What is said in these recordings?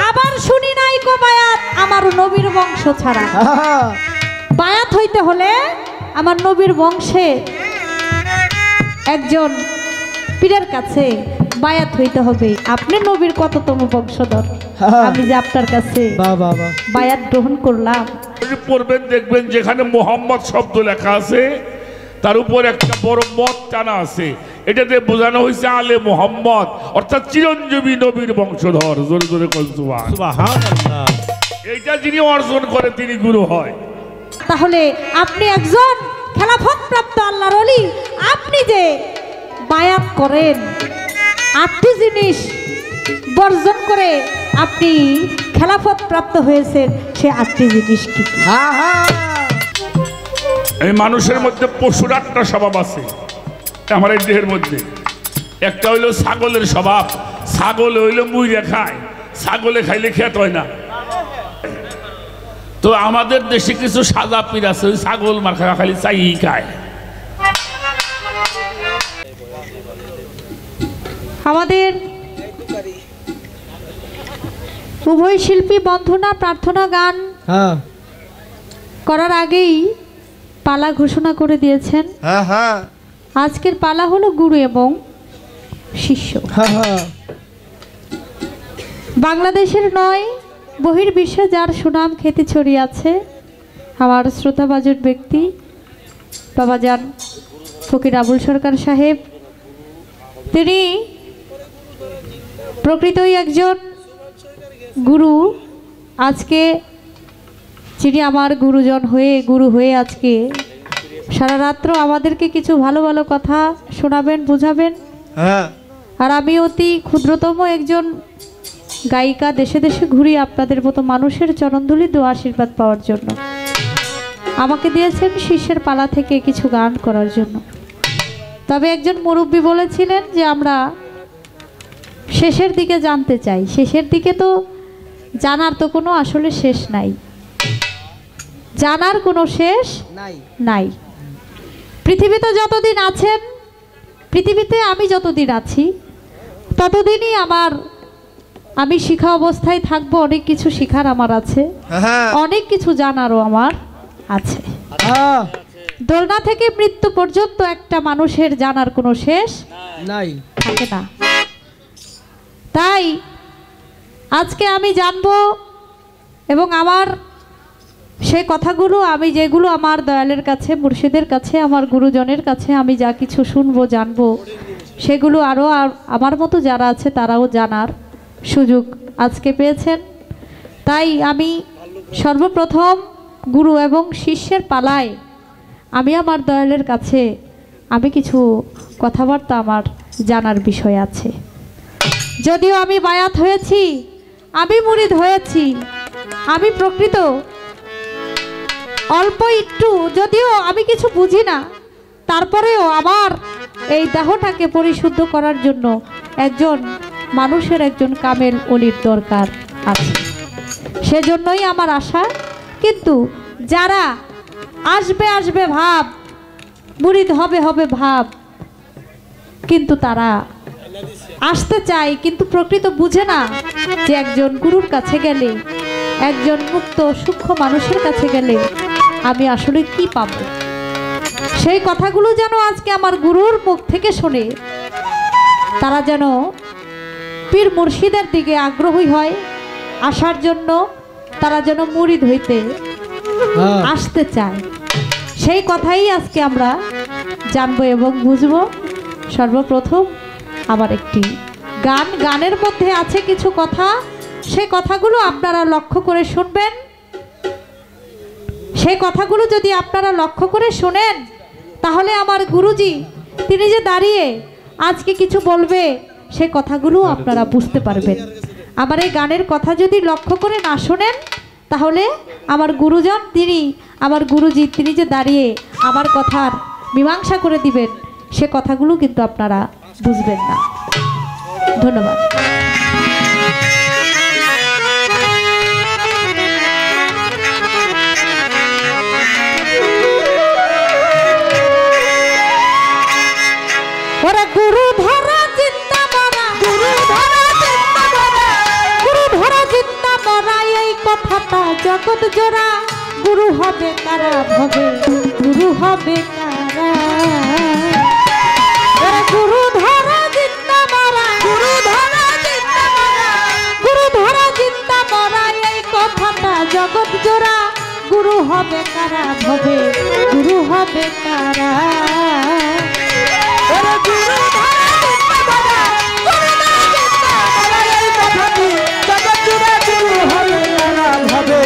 আবার শুনি নাই কো বায়াত আমার নবীর বংশ ছাড়া। বায়াত হইতে হলে আমার নবীর বংশে একজন পীরের কাছে বায়াত হইতে হবে। আপনি নবীর কততম বংশধর, আমি যে আপনার কাছে বায়াত গ্রহণ করলাম। পড়বেন দেখবেন যেখানে মোহাম্মদ শব্দ লেখা আছে তার উপর একটা বড় মত টানা আছে, এটাতে বোঝানো হয়েছে আলে মোহাম্মদ, অর্থাৎ চিরঞ্জীবী নবীর বংশধর। জোরে জোরে সুবহানাল্লাহ। এইটা যিনি অর্জন করে তিনি গুরু হয়। তাহলে আপনি একজন খেলাফত প্রাপ্ত আল্লাহর ওলি, আপনি যে বায়াত করেন 8টি জিনিস বর্জন করে আপনি খেলাফত প্রাপ্ত হয়েছেন, সে 8টি জিনিস কি? এই মানুষের মধ্যে পশুর 8টা স্বভাব আছে আমার এই দেহের মধ্যে। একটা হইলো ছাগলের স্বভাব, ছাগল হইলো মুইরা খায়, ছাগলে খাইলে খেত হয় না। তো আমাদের দেশে কিছু সাদা পীর আছে, ওই ছাগল মার্কা খালি চাই খায়। আমাদের উভয় শিল্পী বন্ধনা প্রার্থনা গান করার আগেই পালা ঘোষণা করে দিয়েছেন। আজকের পালা হলো গুরু এবং শিষ্য। বাংলাদেশের নয় বহির্বিশ্বে যার সুনাম খ্যাতি ছড়িয়ে আছে, আমার শ্রদ্ধাভাজন ব্যক্তি বাবাজান ফকির আবুল সরকার সাহেব, তিনি প্রকৃতই একজন গুরু। আজকে যিনি আমার গুরুজন হয়ে গুরু হয়ে আজকে সারা রাত্র আমাদেরকে কিছু ভালো ভালো কথা শোনাবেন, বুঝাবেন। আর আমি অতি ক্ষুদ্রতম একজন গায়িকা, দেশে দেশে ঘুরি আপনাদের মতো মানুষের চরণধুলি দোয়া আশীর্বাদ পাওয়ার জন্য। আমাকে দিয়েছেন শিষ্যের পালা থেকে কিছু গান করার জন্য। তবে একজন মুরব্বী বলেছিলেন যে আমরা শেষের দিকে জানতে চাই। শেষের দিকে তো জানার তো কোনো আসলে শেষ নাই, জানার কোনো শেষ নাই। পৃথিবীতে যতদিন আছেন, পৃথিবীতে আমি যতদিন আছি ততদিনই আমি শিখা অবস্থায় থাকবো। অনেক কিছু শিখার আমার আছে, অনেক কিছু জানারও আমার আছে। দোলনা থেকে মৃত্যু পর্যন্ত একটা মানুষের জানার কোনো শেষ নাই, থাকে না। তাই আজকে আমি জানবো এবং আমার সেই কথাগুলো, আমি যেগুলো আমার দয়ালের কাছে, মুর্শিদের কাছে, আমার গুরুজনের কাছে আমি যা কিছু শুনবো জানবো, সেগুলো আরও আমার মতো যারা আছে তারাও জানার সুযোগ আজকে পেয়েছেন। তাই আমি সর্বপ্রথম গুরু এবং শিষ্যের পালায় আমি আমার দয়ালের কাছে আমি কিছু কথাবার্তা আমার জানার বিষয় আছে। যদিও আমি বায়াত হয়েছি, আমি মুরিদ হয়েছি, আমি প্রকৃত অল্প একটু, যদিও আমি কিছু বুঝি না, তারপরেও আমার এই দেহটাকে পরিশুদ্ধ করার জন্য একজন মানুষের, একজন কামেল ওলির দরকার আছে। সেজন্যই আমার আশা। কিন্তু যারা আসবে আসবে ভাব, মুরিদ হবে হবে ভাব, কিন্তু তারা আসতে চায় কিন্তু প্রকৃত বুঝে না যে একজন গুরুর কাছে গেলে, একজন মুক্ত সূক্ষ্ম মানুষের কাছে গেলে আমি আসলে কি পাব। সেই কথাগুলো যেন আজকে আমার গুরুর মুখ থেকে শুনে তারা যেন পীর মুর্শিদের দিকে আগ্রহী হয়, আসার জন্য তারা যেন মুরিদ হইতে আসতে চায়। সেই কথাই আজকে আমরা জানবো এবং বুঝবো। সর্বপ্রথম আমার একটি গানের মধ্যে আছে কিছু কথা, সেই কথাগুলো আপনারা লক্ষ্য করে শুনবেন। সেই কথাগুলো যদি আপনারা লক্ষ্য করে শোনেন, তাহলে আমার গুরুজি তিনি যে দাঁড়িয়ে আজকে কিছু বলবে, সে কথাগুলো আপনারা বুঝতে পারবেন। আমার এই গানের কথা যদি লক্ষ্য করে না শোনেন, তাহলে আমার গুরুজন, তিনি আমার গুরুজি, তিনি যে দাঁড়িয়ে আমার কথার মীমাংসা করে দিবেন, সে কথাগুলো কিন্তু আপনারা বুঝবেন না। ধন্যবাদ। ওরা গুরু ধরা চিন্তা মরা, গুরু ধরা চিন্তা মরা, গুরু ধরা চিন্তা জগৎ জোড়া গুরু হবে কারা ভবে গুরু হবে কারা গুরু ধরা জিন্দা মারা গুরু ধরা জিন্দা মারা গুরু ধরা জিন্দা মারা এই কথাটা জগৎ জোড়া গুরু হবে কারা ভবে গুরু হবে কারা গুরু ধরা জিন্দা মারা গুরু ধরা জিন্দা মারা এই কথাটি জগৎ জোড়া গুরু হবে কারা ভবে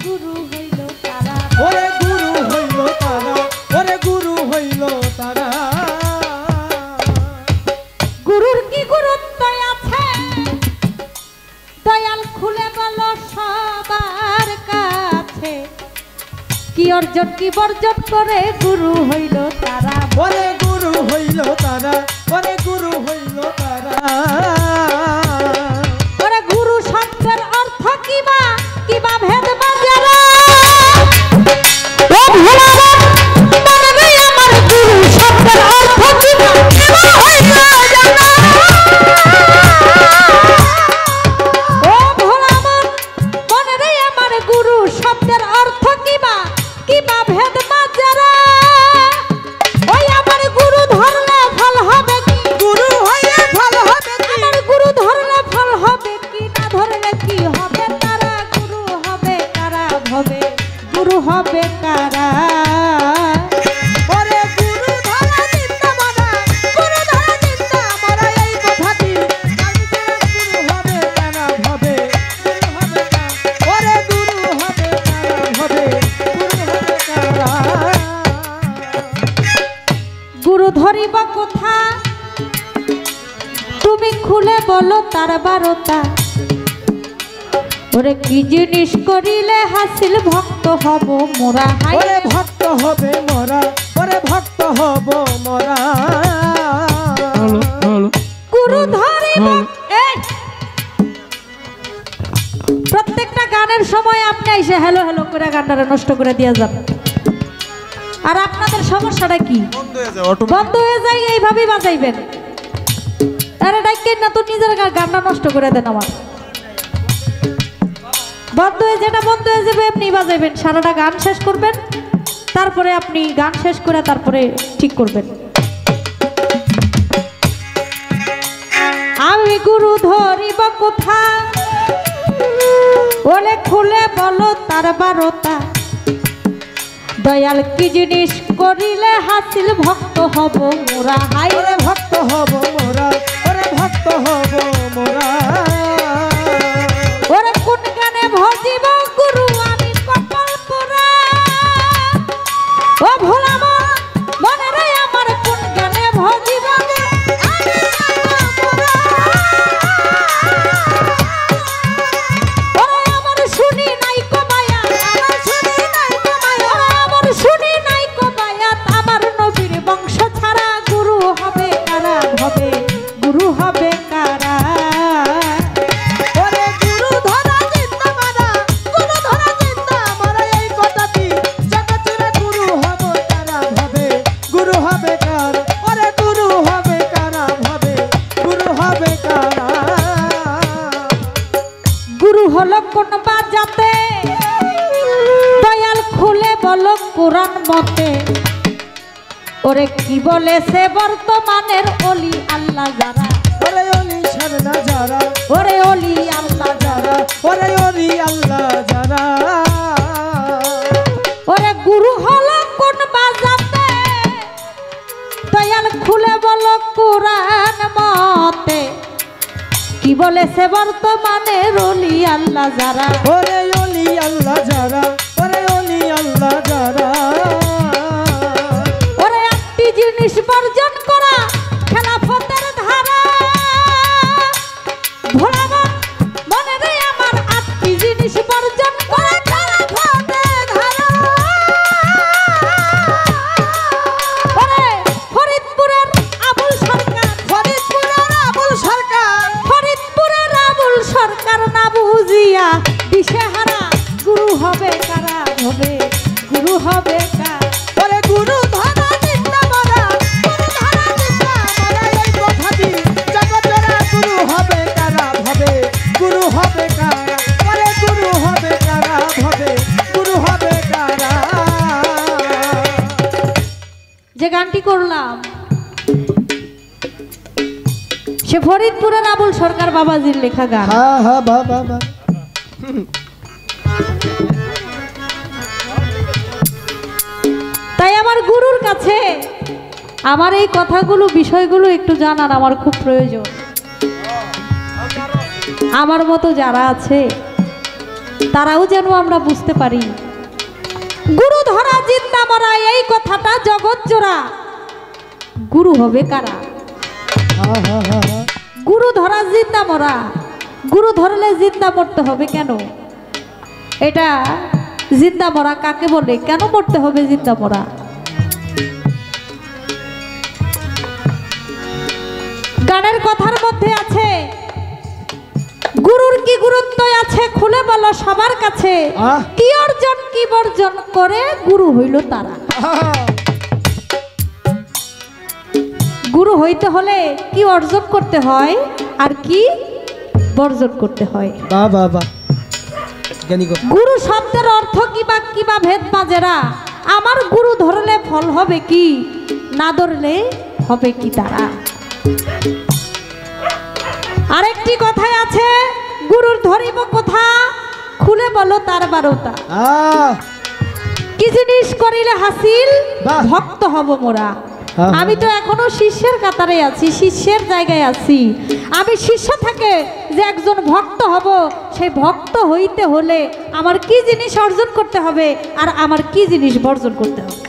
গুরু হইল তারা ওরে গুরু হইল তারা ওরে গুরু হইল তারা গুরুর কি গুরুত্ব আছে দয়াল খুলে বলো সবার কাছে কি অর্জন কি বর্জন করে গুরু হইল তারা ওরে গুরু হইল তারা ওরে গুরু হইল তারা ওরে গুরু শব্দের অর্থ কিবা কিবা ভেদ বাজারা ও ভোলারা মনে আমার গুরু শব্দের অর্থ কিবা কিবা হইল জানা ও ভোলারা মনে আমার গুরু শব্দের অর্থ কিবা কিবা ভেদ বাজারা ওই আমার গুরু ধরলে ফল হবে কি গুরু হইলে ফল হবে কি আমার গুরু ধরলে ফল হবে কি না ধরলে কি হবে তারা গুরু হবে কারা ভবে গুরু হবে কারা ওরে গুরু ধরা চিন্তা মারা গুরু ধরা চিন্তা মারা এই কথাটি গুরু হবে কারা ভবে গুরু হবে কারা ওরে গুরু হবে কারা ভবে গুরু হবে কারা গুরু ধরিব কোথা তুমি খুলে বলো তার বারতা ওরে কি জিনিস করিলে হাসিল ভক্ত হব মোরা ওরে ভক্ত হবে মোরা ওরে ভক্ত হব মোরা গুরু ধরিব এই প্রত্যেকটা গানের সময় আপনি এসে হ্যালো হ্যালো করে গানটা নষ্ট করে দিয়ে যান আর আপনাদের সমস্যাটা কি বন্ধ হয়ে যায় এইভাবেই বাজাইবেন আরে ডাইকেন না তো নিজের গানটা নষ্ট করে দেন আমার বন্ধ হয়ে যেটা বন্ধ হয়ে যাবে এমনি বাজাইবেন সারাটা গান শেষ করবেন তারপরে আপনি গান শেষ করে তারপরে ঠিক করবেন আমি গুরু ধরিব কোথা ওলে খুলে বলো তার বারতা দয়াল কি জিনিস করিলে হাসিল ভক্ত হব মোরা হাই রে ভক্ত হব মোরা ওরে ভক্ত হব মোরা ওরে কোন গানে ভজিব গুরু আমি কপাল পোড়া ও ভোলা মনে রে আমার কোন গানে ভজিব আমি কপাল পোড়া ওরে আমার শুনি নাই কমায়া আমার শুনি নাই কমায়া আমার শুনি নাই কমায়া আমার নবীর বংশ ছাড়া গুরু হবে কারা হবে গুরু হবে কারা ওরে গুরু ধরা চিন্তা মারা গুরু ধরা চিন্তা মারা এই কথাটি জগৎজোড়া গুরু হব কারা হবে গুরু হবে কারা ওরে গুরু হবে কারা হবে গুরু হবে কারা গুরু হলো কোন বাজাতে দয়াল খুলে বলো কোরআন মতে ওরে কি বলেছে বর্তমানের অলি আল্লাহ যারা ওরে অলি সারনা যারা ওরে অলি আল্লাহ যারা ওরে অলি আল্লাহ যারা ওরে গুরু হলো কোন বাজাতে দয়াল খুলে বলো কোরআন মতে কি বলেছে বর্তমানের অলি আল্লাহ যারা ওরে অলি আল্লাহ যারা ওরে অলি আল্লাহ যারা ওরে একটি জিনিস বর্জন করা খেলাফতের ধারা ভোলাবা মনে রে আমার আটটি জিনিস বর্জন করা খেলাফতের ধারা ওরে ফরিদপুরের আবুল সরকার ফরিদপুরের আবুল সরকার ভবে গুরু হবে কারা। ওরে গুরু ধরা জিন্দা মরা, গুরু ধরা জিন্দা মরা, এই কথাটি জগতেরা গুরু হবে কারা ভবে গুরু হবে কারা। ওরে গুরু হবে কারা ভবে গুরু হবে কারা। যে গানটি করলাম সে ফরিদপুরের আবুল সরকার বাবাজির লেখা গান। হ্যাঁ হ্যাঁ বাবা বাবা। তাই আমার গুরুর কাছে আমার এই কথাগুলো বিষয়গুলো একটু জানার আমার খুব প্রয়োজন। আমার মতো যারা আছে তারাও যেন আমরা বুঝতে পারি গুরু ধরা জিন্দা মরা এই কথাটা জগৎ জোড়া। গুরু হবে কারা? হ্যাঁ হ্যাঁ হ্যাঁ হ্যাঁ। গুরু ধরা জিন্দা মরা, গুরু ধরলে জিন্দা মরতে হবে কেন? এটা জিন্দা মরা কাকে বলে? কেন মরতে হবে জিন্দা মরা? গানের কথার মধ্যে আছে গুরুর কি গুরুত্ব আছে খুলে বলো সবার কাছে। কি অর্জন কি বর্জন করে গুরু হইল তারা। গুরু হইতে হলে কি অর্জন করতে হয় আর কি বর্জন করতে হয়। বাবা বাবা। গুরু শব্দের অর্থ কিবা ভেদ বাজেরা। আমার গুরু ধরলে ফল হবে কি, না ধরলে হবে কি তারা। আরেকটি কথায় আছে গুরুর ধরিব কথা খুলে বলো তার বারোটা। কি জিনিস করিলে হাসিল ভক্ত হব মোরা। আমি তো এখনো শিষ্যের কাতারে আছি, শিষ্যের জায়গায় আছি। আমি শিষ্য থেকে যে একজন ভক্ত হব, সেই ভক্ত হইতে হলে আমার কি জিনিস অর্জন করতে হবে আর আমার কি জিনিস বর্জন করতে হবে।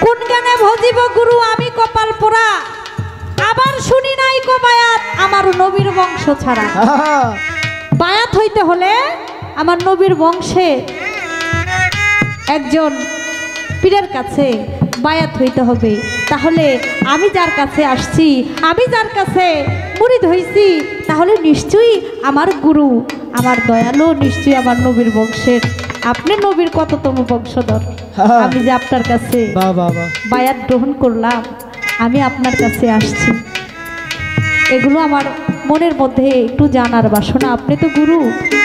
কোন গানে ভজিব গুরু আমি কপাল পোড়া, আবার শুনি নাই কো বায়াত আমার নবীর বংশ ছাড়া। বায়াত হইতে হলে আমার নবীর বংশে একজন পীরের কাছে বায়াত হইতে হবে। তাহলে আমি যার কাছে আসছি, আমি যার কাছে মুরিদ হইছি, তাহলে নিশ্চয়ই আমার গুরু, আমার দয়ালু, নিশ্চয়ই আমার নবীর বংশের। আপনি নবীর কততম বংশধর? আমি যে আপনার কাছে বায়াত গ্রহণ করলাম, আমি আপনার কাছে আসছি, এগুলো আমার মনের মধ্যে একটু জানার বাসনা। আপনি তো গুরু,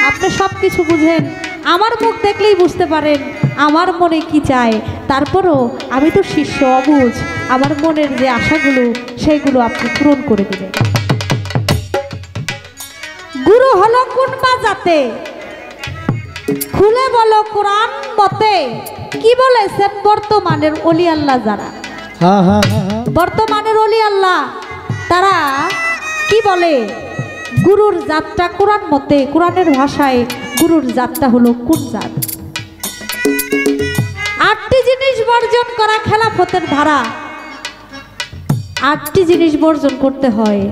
আপনি সব কিছু বুঝেন, আমার মুখ দেখলেই বুঝতে পারেন আমার মনে কি চায়। তারপরও আমি তো শিষ্য, অবুঝ, আমার মনের যে আশাগুলো সেইগুলো আপনি পূরণ করে দিবেন। গুরু হলো কোন বাজাতে খুলে বলো কোরআন মতে। কি বলেছেন বর্তমানের অলি আল্লাহ যারা, বর্তমানের অলি আল্লাহ তারা কি বলে? গুরুর জাতটা কোরআন মতে, কোরআনের ভাষায় গুরুর জাতটা হলো কোন জাত? 8টি জিনিস বর্জন করা খেলাফতের ধারা। 8টি জিনিস বর্জন করতে হয়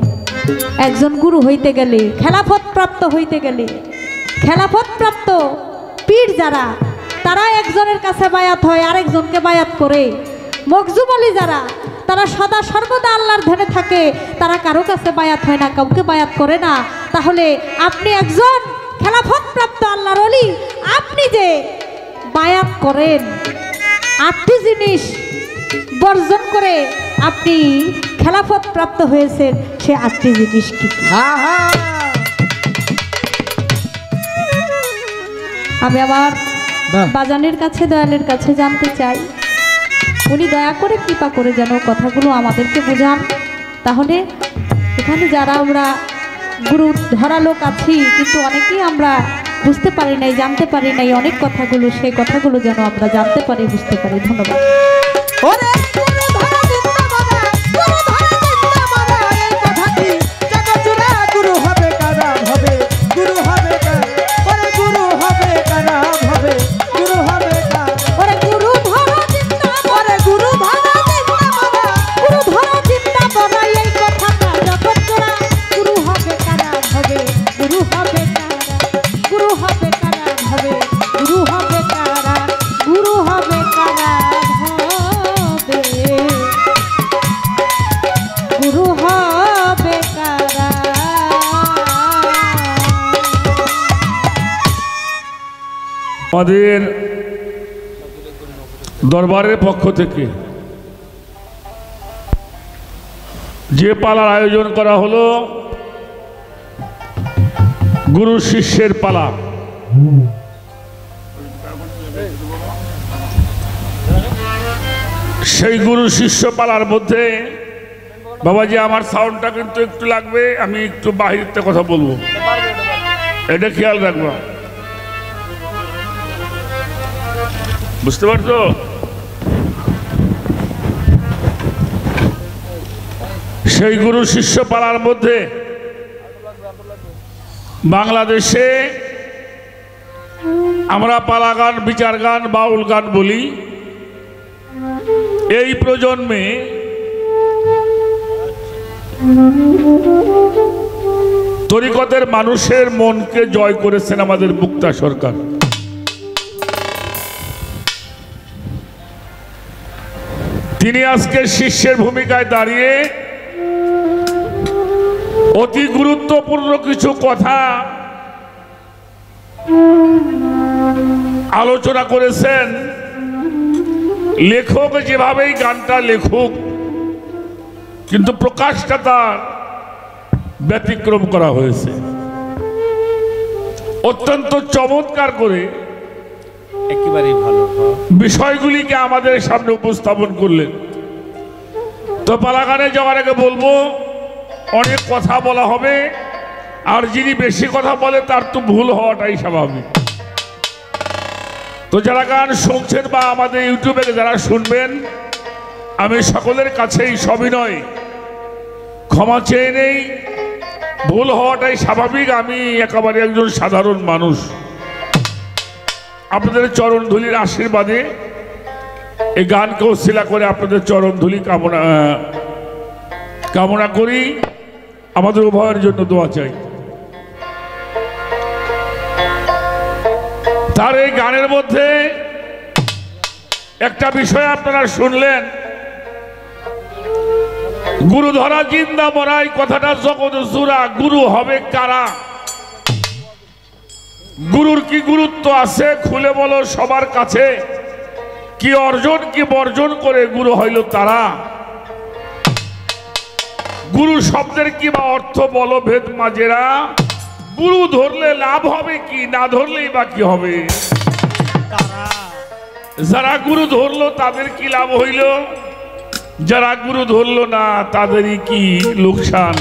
একজন গুরু হইতে গেলে, খেলাফত প্রাপ্ত হইতে গেলে। খেলাফত প্রাপ্ত পীর যারা, তারা একজনের কাছে বায়াত হয়, আরেকজনকে বায়াত করে। মখজুম আলী যারা, তারা সদা সর্বদা আল্লাহর ধ্যানে থাকে, তারা কারো কাছে বায়াত হয় না, কাউকে বায়াত করে না। তাহলে আপনি একজন খেলাফত প্রাপ্ত আল্লাহর ওলি, আপনি যে বায়াত করেন 8টি জিনিস বর্জন করে আপনি খেলাফত প্রাপ্ত হয়েছেন, সে 8টি জিনিস কি? আমি আমার বাজানের কাছে, দয়ালের কাছে জানতে চাই, উনি দয়া করে কৃপা করে যেন কথাগুলো আমাদেরকে বোঝান। তাহলে এখানে যারা আমরা গুরু ধরা লোক আছি, কিন্তু অনেকেই আমরা বুঝতে পারি নাই, জানতে পারি নাই অনেক কথাগুলো, সেই কথাগুলো যেন আমরা জানতে পারি, বুঝতে পারি। ধন্যবাদ। গুরু হবে কারা, গুরু হবে কারা, হবে আমাদের দরবারের পক্ষ থেকে যে পালার আয়োজন করা হলো গুরু শিষ্যের পালা। সেই গুরু শিষ্য পালার মধ্যে বাবাজি আমার সাউন্ডটা কিন্তু একটু লাগবে, আমি একটু বাহিরতে কথা বলবো, এটা খেয়াল রাখবো, বুঝতে পারছো? সেই গুরু শিষ্য পালার মধ্যে বাংলাদেশে আমরা পালা গান, বিচার গান, বাউল গান বলি। এই প্রজন্মে তরিকতের মানুষের মনকে জয় করেছেন আমাদের মুক্তা সরকার। তিনি আজকে শিষ্যের ভূমিকায় দাঁড়িয়ে অতি গুরুত্বপূর্ণ কিছু কথা আলোচনা করেছেন। লেখক যেভাবেই গানটা লেখুক, কিন্তু প্রকাশটা তার ব্যতিক্রম করা হয়েছে। অত্যন্ত চমৎকার করে একেবারেই ভালো বিষয়গুলিকে আমাদের সামনে উপস্থাপন করলেন। তো পালাগানে যাওয়ার আগে বলবো, অনেক কথা বলা হবে, আর যিনি বেশি কথা বলে তার তো ভুল হওয়াটাই স্বাভাবিক। তো যারা গান শুনছেন বা আমাদের ইউটিউবে যারা শুনবেন, আমি সকলের কাছেই সবিনয় ক্ষমা চেয়ে নেই, ভুল হওয়াটাই স্বাভাবিক। আমি একেবারে একজন সাধারণ মানুষ। আপনাদের চরণ ধুলির আশীর্বাদে এই গানকে ওসিলা করে আপনাদের চরণ ধুলি কামনা করি। আমাদের উভয়ের জন্য দোয়া চাই। তার এই গানের মধ্যে একটা বিষয় আপনারা শুনলেন, গুরু ধরা জিন্দা মরাই, কথাটা জগৎ জোড়া। গুরু হবে কারা? গুরুর কি গুরুত্ব আছে খুলে বলো সবার কাছে। কি অর্জন কি বর্জন করে গুরু হইল তারা? গুরু শব্দের কি বা অর্থ বলো ভেদ মাজেরা? গুরু ধরলে লাভ হবে কি, না ধরলেই বা কি হবে? যারা গুরু ধরলো তাদের কি লাভ হইল, যারা গুরু ধরলো না তাদেরই কি লোকসান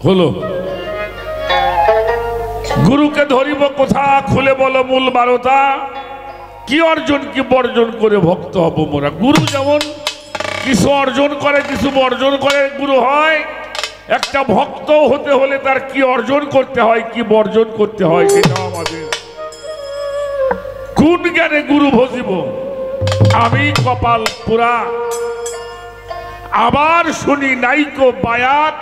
হলো? গুরুকে ধরিব কোথা, খুলে বলো মূল বারতা। কি অর্জন কি বর্জন করে ভক্ত হব মোরা? গুরু যেমন কিছু অর্জন করে কিছু বর্জন করে গুরু হয়, একটা ভক্ত হতে হলে তার কি অর্জন করতে হয় কি বর্জন করতে হয় সেটাও আমাদের। কোন জ্ঞানে গুরু ভজিব আমি কপাল পুরা, আবার শুনি নাইকো বায়াত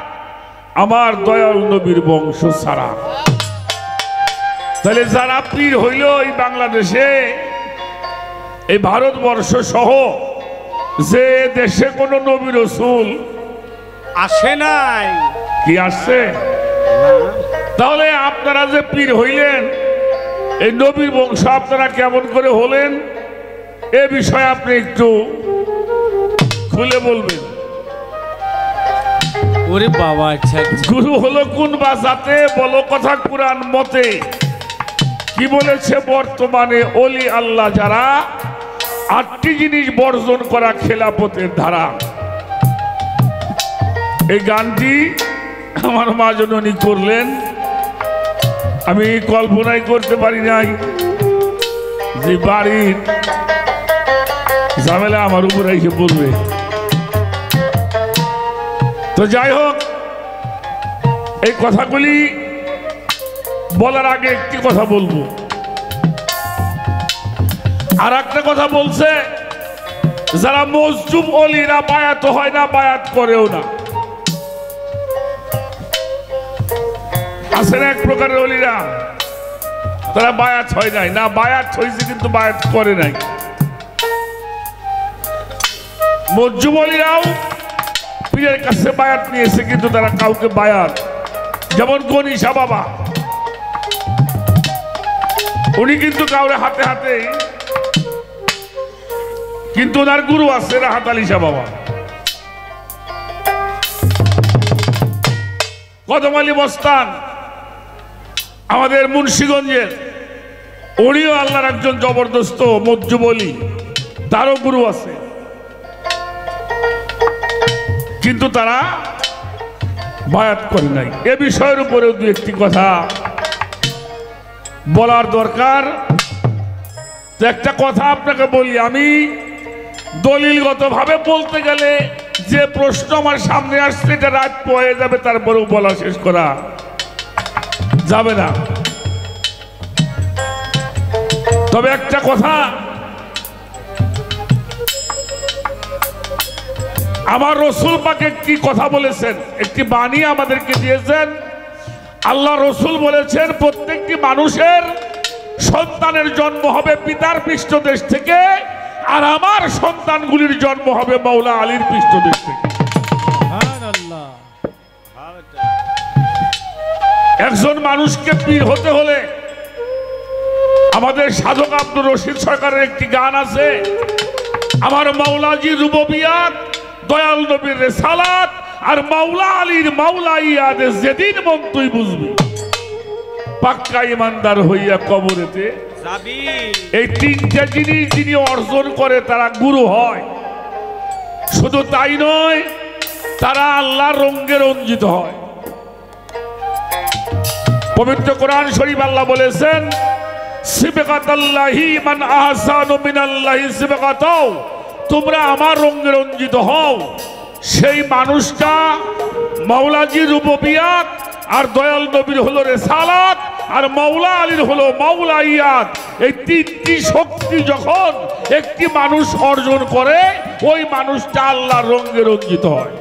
আমার দয়াল নবীর বংশ ছাড়া। তাহলে যারা পীর হইল এই বাংলাদেশে, এই ভারতবর্ষ সহ যে দেশে কোনো নবী রাসূল আসে নাই, কি আসছে? তাহলে আপনারা যে পীর হইলেন, এই নবীর বংশ আপনারা কেমন করে হলেন এ বিষয়ে আপনি একটু খুলে বলবেন। ওরে বাবা, আচ্ছা গুরু হলো কোন বা জাতে? বলো কথা কুরআন মতে। কি বলেছে বর্তমানে ওলি আল্লাহ যারা, 8টি জিনিস বর্জন করা খেলাফতের ধারা। এই গানটি আমার মা জননী করলেন, আমি কল্পনাই করতে পারি নাই যে বাড়ির ঝামেলা আমার উপরে এসে পড়বে। তো যাই হোক, এই কথাগুলি বলার আগে একটি কথা বলবো। আর একটা কথা বলছে, যারা মজজুম অলিরা বায়াত হয় না, বায়াত করেও না। আছেন এক প্রকারের অলিরা, তারা বায়াত হয় নাই, না বায়াত হয়েছে কিন্তু বায়াত করে নাই। মজজুম অলিরাও পীরের কাছে বায়াত নিয়েছে, কিন্তু তারা কাউকে বায়াত, যেমন গনিশা বাবা উনি কিন্তু কাউরে হাতে হাতে, কিন্তু ওনার গুরু আছে রাহাত আলী শাহ বাবা, কদম আলী মস্তান আমাদের মুন্সিগঞ্জের, উনিও আল্লাহর একজন জবরদস্ত মজ্জু বলি, তারও গুরু আছে, কিন্তু তারা বায়াত করে নাই। এ বিষয়ের উপরেও দু একটি কথা বলার দরকার। তো একটা কথা আপনাকে বলি, আমি দলিলগতভাবে বলতে গেলে যে প্রশ্ন আমার সামনে আসছে এটা রাত পয়ে যাবে, তারপরেও বলা শেষ করা যাবে না। তবে একটা কথা, আমার রসুল পাক একটি কথা বলেছেন, একটি বাণী আমাদেরকে দিয়েছেন। আল্লাহ রসুল বলেছেন প্রত্যেকটি মানুষের সন্তানের জন্ম হবে পিতার পৃষ্ঠদেশ থেকে, আর আমার সন্তানগুলির জন্ম হবে মাওলা আলীর পৃষ্ঠদেশ থেকে। একজন মানুষকে পীর হতে হলে, আমাদের সাধক আব্দুর রশিদ সরকারের একটি গান আছে, আমার মাওলাজি রুবুবিয়াত, দয়াল নবীর রিসালাত, আর মাওলা আলীর মাওলাইয়াত, যেদিন মন তুই বুঝবি পাক্কা ইমানদার হইয়া কবরেতে যাবি। এই তিনটা জিনিস যিনি অর্জন করে তারা গুরু হয়। শুধু তাই নয়, তারা আল্লাহর রঙে রঞ্জিত হয়। পবিত্র কোরআন শরীফ আল্লাহ বলেছেন, সিবগাতাল্লাহি মান আহসানু মিনাল্লাহি সিবগাতাও, তোমরা আমার রঙে রঞ্জিত হও। সেই মানুষটা মাওলাজি রুবুবিয়াত, আর দয়াল নবীর হলো রিসালাত, আর মাওলা আলীর হলো মাওলাইয়াত। এই তিনটি শক্তি যখন একটি মানুষ অর্জন করে, ওই মানুষটা আল্লাহর রঙে রঞ্জিত হয়।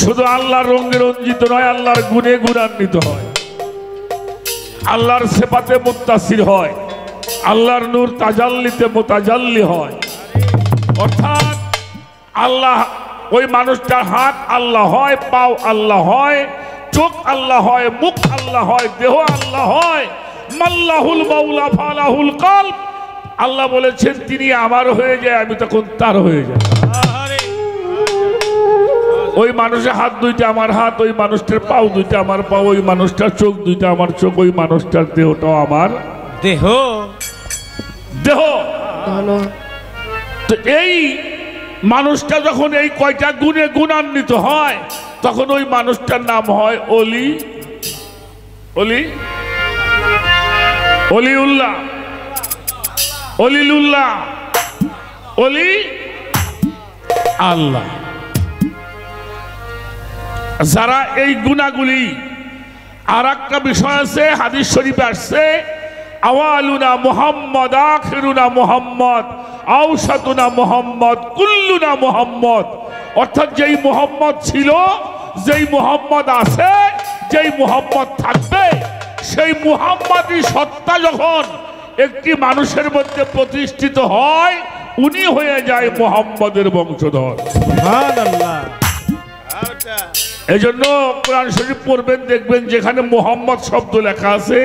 শুধু আল্লাহর রঙে রঞ্জিত নয়, আল্লাহর গুণে গুণান্বিত হয়, আল্লাহর সেফাতে মুত্তাসির হয়, আল্লাহর নূর তাজাল্লিতে মুতাজাল্লি হয়। অর্থাৎ আল্লাহ, ওই মানুষটার হাত আল্লাহ হয়, পাও আল্লাহ হয়, চোখ আল্লাহ হয়, মুখ আল্লাহ হয়, দেহ আল্লাহ হয়। মাল্লাহুল মাওলা ফালাহুল কলব, আল্লাহ বলেছেন তিনি আমার হয়ে যায়, আমি তখন তার হয়ে যাই। ওই মানুষের হাত দুইটা আমার হাত, ওই মানুষটার পাও দুইটা আমার পাও, ওই মানুষটার চোখ দুইটা আমার চোখ, ওই মানুষটার দেহটাও আমার দেহ। দেহ তো এই মানুষটা যখন এই কয়টা গুণে গুণান্বিত হয়, তখন ওই মানুষটার নাম হয় অলি। অলি, অলিউল্লাহ, অলিলুল্লাহ, অলি আল্লাহ। যারা এই গুণাগুলি, আর একটা বিষয় আছে হাদিস শরীফে আসছে, আওয়ালুনা মুহাম্মদ, আখিরুনা মুহাম্মদ, আওসাতুনা মুহাম্মদ, কুল্লুনা মুহাম্মদ। অর্থাৎ যেই মুহাম্মদ ছিল, যেই মুহাম্মদ আছে, যেই মুহাম্মদ থাকবে, সেই মুহাম্মাদি সত্তা যখন একটি মানুষের মধ্যে প্রতিষ্ঠিত হয়, উনি হয়ে যায় মুহাম্মদের বংশধর। সুবহানাল্লাহ। এই জন্য কোরআন শরীফ পড়বেন, দেখবেন যেখানে মুহাম্মদ শব্দ লেখা আছে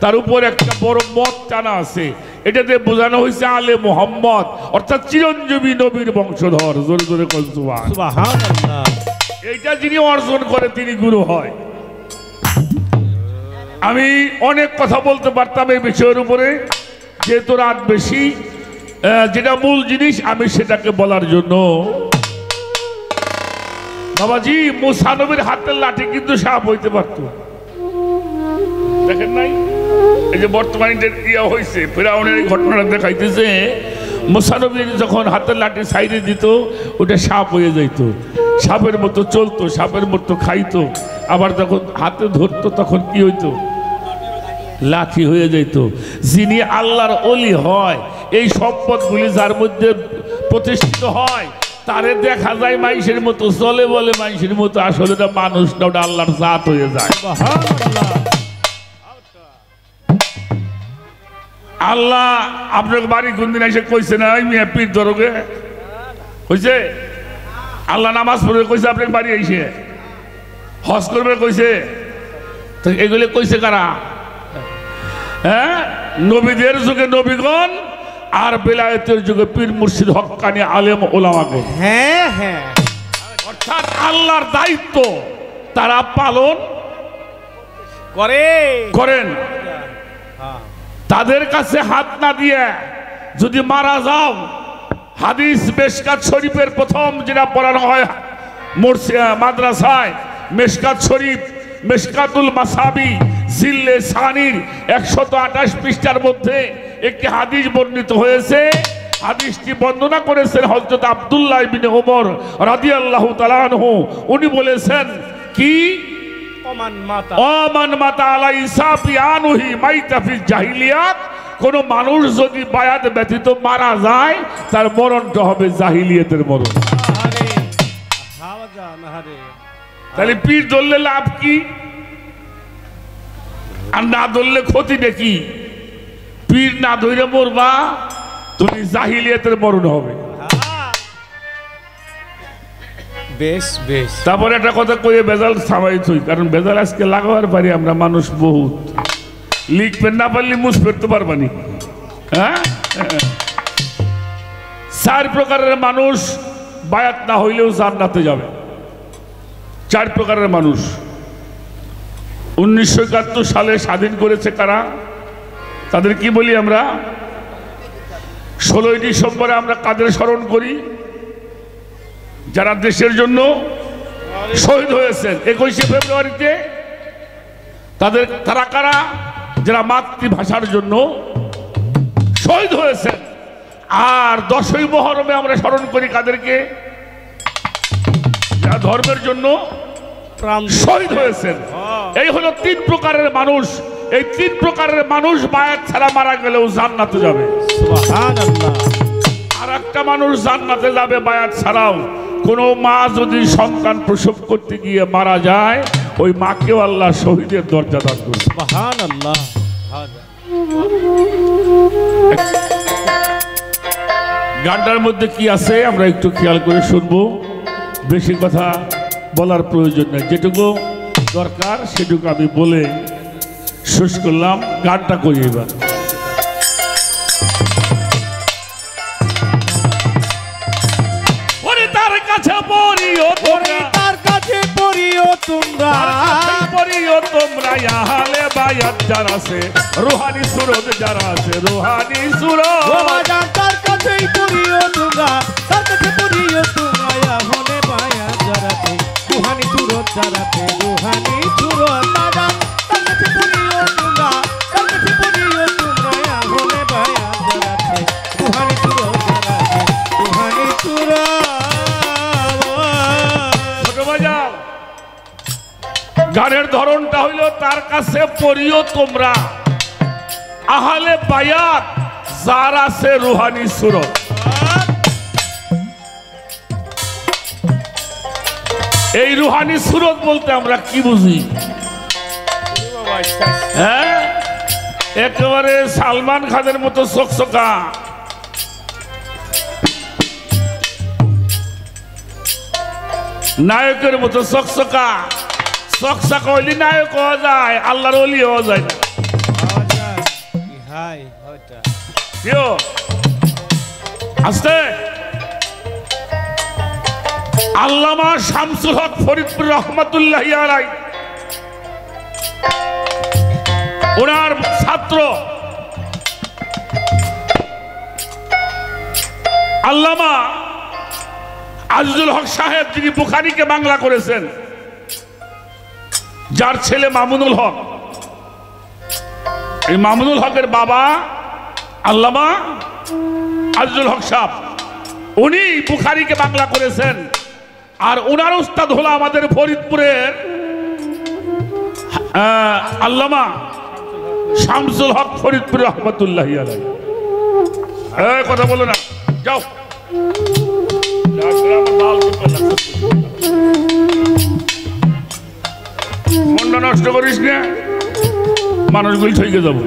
তার উপর একটা বড় মত টানা আছে। এটাতে বোঝানো হয়েছে আলে মুহাম্মদ, অর্থাৎ চিরঞ্জীবী নবীর বংশধর। জোরে জোরে সুবহানাল্লাহ। এইটা যিনি অর্জন করে তিনি গুরু হয়। আমি অনেক কথা বলতে পারতাম এই বিষয়ের উপরে, যেহেতু রাত বেশি, যেটা মূল জিনিস আমি সেটাকে বলার জন্য, বাবাজি মুসা নবীর হাতের লাঠি কিন্তু সাপ হইতে পারত, দেখেন নাই? এই যে বর্তমানে ইয়া হয়েছে, ফেরাউনের ঘটনাটা দেখাইতেছে, মুসা নবী যখন হাতের লাঠি সাইডে দিত, ওটা সাপ হয়ে যাইতো, সাপের মতো চলতো, সাপের মতো খাইতো। আবার যখন হাতে ধরতো তখন কি হইতো? লাঠি হয়ে যাইত। যিনি আল্লাহর ওলি হয়, এই সম্পদগুলি যার মধ্যে প্রতিষ্ঠিত হয়, তারে দেখা যায় মানুষের মতো চলে বলে মানুষের মতো, আসলে এটা মানুষ না, ওটা আল্লাহর জাত হয়ে যায়। আল্লাহ আপনার বাড়ি কোনদিন এসে কইছে না মিয়া পীর দরগে কইছে? আল্লাহ নামাজ পড়বে কইছে আপনার বাড়ি এসে? হজ করবে কইছে? তো এগুলো কইছে কারা? হ্যাঁ, নবীদের যুগে নবীগণ, আর বেলায়েতের যুগে পীর মুর্শিদ হক্কানি আলেম ওলামাগণ। হ্যাঁ হ্যাঁ, অর্থাৎ আল্লাহর দায়িত্ব তারা পালন করেন। তাদের কাছে হাত না দিয়ে যদি মারা যাও, হাদিস মেশকাত শরীফের প্রথম যেটা পড়ানো হয় মাদ্রাসায়, মেশকাত শরীফ, মেশকাতুল মাসাবি জিল্লে সানির 128 পৃষ্ঠার মধ্যে একটি হাদিস বর্ণিত হয়েছে। হাদিসটি বর্ণনা করেছেন হযরত আব্দুল্লাহ ইবনে ওমর রাদিয়াল্লাহু তাআলা আনহু। উনি বলেছেন কি, ওমান মাতা আলা ইসাবি আনহি মাইতা ফিল জাহিলিয়াত, কোন মানুষ যদি বায়াত ব্যতীত মারা যায় তার মরণটা হবে জাহিলিয়াতের মরণ। তাহলে পীর ধরলে লাভ কি, আর না ধরলে ক্ষতি নাকি? পীর না ধরে মরবা, তুমি জাহিলিয়াতের মরণ হবে। বেশ বেশ। তারপরে একটা কথা কয়ে বেজাল সামাই থই, কারণ বেজাল আজকে লাগাবার পারি আমরা মানুষ বহুত, লিখবেন না পারলে মুছ ফেরতে পারবানি। হ্যাঁ, 4 প্রকারের মানুষ বায়াত না হইলেও জান্নাতে যাবে। 4 প্রকারের মানুষ 1971 সালে স্বাধীন করেছে কারা? তাদের কি বলি আমরা? 16ই ডিসেম্বরে আমরা কাদের স্মরণ করি? যারা দেশের জন্য শহীদ হয়েছেন। 21শে ফেব্রুয়ারিতে তারা কারা? যারা মাতৃভাষার জন্য শহীদ হয়েছেন। আর 10ই মুহররমে আমরা স্মরণ করি কাদেরকে? যারা ধর্মের জন্য শহীদ হয়েছেন। এই হলো 3 প্রকারের মানুষ। এই 3 প্রকারের মানুষ বায়াত ছাড়া মারা গেলেও জান্নাতে যাবে। সুবহানাল্লাহ। আর একটা মানুষ জান্নাতে যাবে বায়াত ছাড়াও। কোনো মা যদি সন্তান প্রসব করতে গিয়ে মারা যায়, ওই মাকেও আল্লাহ শহীদের দরজা দান করবে। সুবহানাল্লাহ। গানটার মধ্যে কি আছে আমরা একটু খেয়াল করে শুনবো। বেশি কথা বলার প্রয়োজন নেই, যেটুকু দরকার সেটুকু আমি বলে শেষ করলাম। গানটা করি এবার। তার কাছে পড়িও তোমরা, তার কাছে পড়িও তোমরা, পড়িও তোমরা আহলে বায়াত যারা আছে, রুহানি সুরত যারা আছে, রুহানি সুরত। তার কাছেই পড়িও তোমরা, তার কাছে পড়িও তোমরা আহলে বায়াত যারা আছে, রুহানি সুরত যারা আছে, রুহানি সুরত। তার কাছে পড়িও তোমরা, তার কাছে পড়িও তোমরা আহলে বায়াত যারা আছে, রুহানি সুরত যারা আছে, রুহানি সুরত। গানের ধরনটা হইল তার কাছে পড়িও তোমরা আহলে বায়াত যার আছে রুহানি সুরত। এই রুহানি সুরত বলতে আমরা কি বুঝি? হ্যাঁ, একেবারে সালমান খানের মতো চকচকা, নায়কের মতো চকচকা। চকচকা হইলে নায়ক হওয়া যায়, আল্লাহর ওলি হওয়া যায় না। আস্তে আল্লামা শামসুল হক ফরিদপুর রহমাতুল্লাহি আলাইহি, ওনার ছাত্র আল্লামা আজিজুল হক সাহেব, যিনি বুখারীকে বাংলা করেছেন, যার ছেলে মামুনুল হক। এই মামুনুল হকের বাবা আল্লামা আজিজুল হক সাহেব, উনি বুখারীকে বাংলা করেছেন। আর ওনার উস্তাদ হলো আমাদের ফরিদপুরের আল্লামা শামসুল হক ফরিদপুর রহমাতুল্লাহি আলাইহি। কথা বলো না, যাও। মনটা নষ্ট করিস না, মানুষগুলি থেকে যাব।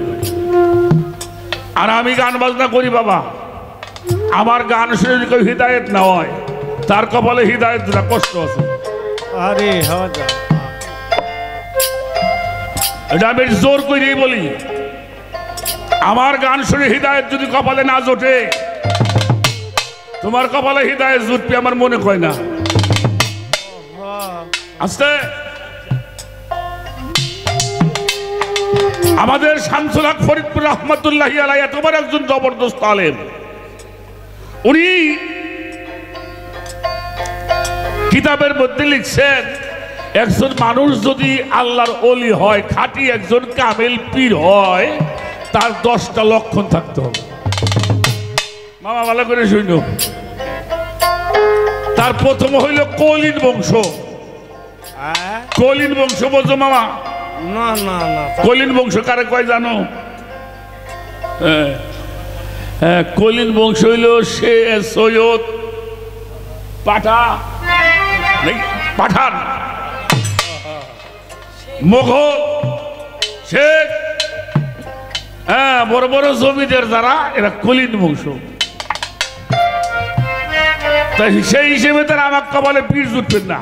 আর আমি গান বাজনা করি বাবা, আমার গান শুনে যদি কেউ হৃদায়ত না হয়, তার কপালে হৃদায়ত কষ্ট আছে। আরে এটা আমি জোর করেই বলি, আমার গান শুনে হৃদায়ত যদি কপালে না জোটে, তোমার কপালে হৃদায়ত জুটবে আমার মনে হয় না। আস্তে আমাদের শামসুল হক ফরিদপুর রহমতুল্লাহি আলাইহি এতবার একজন জবরদস্ত আলেম, উনি কিতাবের মধ্যে লিখছেন একজন মানুষ যদি আল্লাহর ওলি হয়, খাঁটি একজন কামেল পীর হয়, তার 10টা লক্ষণ থাকতে হবে। মামা ভালো করে শুনো, তার প্রথম হইল কলিন বংশ। কলিন বংশ বোঝো মামা? না না না, কলিন বংশ কারে কয় জানো? কলিন বংশ হইল সে সৈয়দ পাঠান, মোগল, শেখ, বড় বড় জমিদার যারা, এরা কলিন বংশ। তাই সেই হিসেবে তারা আমার কপালে পীর জুটবেন না।